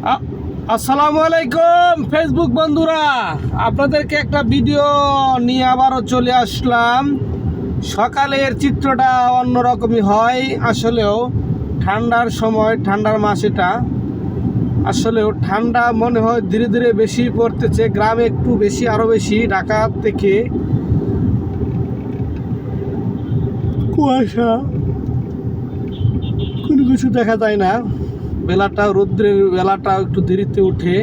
আসসালামু আলাইকুম ফেসবুক বন্ধুরা, আপনাদেরকে একটা ভিডিও নিয়ে আবারও চলে আসলাম। সকালের চিত্রটা অন্যরকমই হয়। আসলেও ঠান্ডার সময়, ঠান্ডার মাস এটা, আসলেও ঠান্ডা মনে হয় ধীরে ধীরে বেশি পড়তেছে। গ্রামে একটু বেশি, আরও বেশি। ঢাকা থেকে কুয়াশা, কোনো কিছু দেখা যায় না। বেলাটাও, রৌদ্রের বেলাটাও একটু দেরিতে উঠে।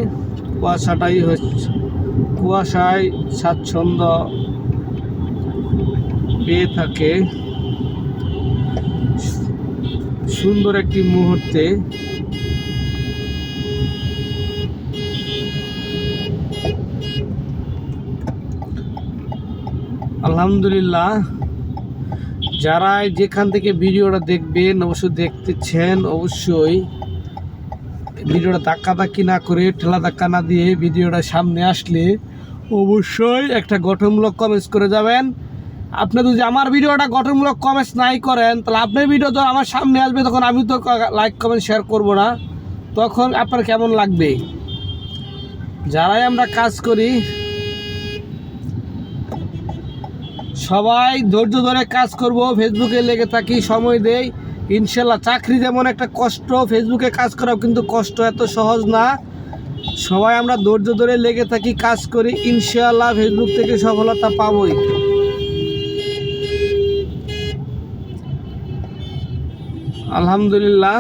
কুয়াশাটাই হচ্ছে, কুয়াশায় স্বাচ্ছন্দ্য পেয়ে থাকে। সুন্দর একটি মুহূর্তে আলহামদুলিল্লাহ। যারা যেখান থেকে ভিডিওটা দেখবেন, অবশ্যই দেখতেছেন, অবশ্যই ভিডিওটা ধাক্কাধাক্কি না করে, ঠেলা ধাক্কা না দিয়ে ভিডিওটা সামনে আসলে অবশ্যই একটা গঠনমূলক কমেন্টস করে যাবেন। আপনি যদি আমার ভিডিওটা গঠনমূলক কমেন্টস নাই করেন, তাহলে আপনার ভিডিও তো আমার সামনে আসবে, তখন আমি তো লাইক কমেন্ট শেয়ার করব না। তখন আপনার কেমন লাগবে? যারাই আমরা কাজ করি সবাই ধৈর্য ধরে কাজ করব। ফেসবুকে লেগে থাকি, সময় দেই, ইনশাল্লাহ। চাকরি যেমন একটা কষ্ট, ফেসবুকে কাজ করাও কিন্তু কষ্ট, এত সহজ না। সবাই আমরা ধৈর্য ধরে লেগে থাকি, কাজ করি, ইনশাল্লাহ ফেসবুক থেকে সফলতা পাবই। আলহামদুলিল্লাহ।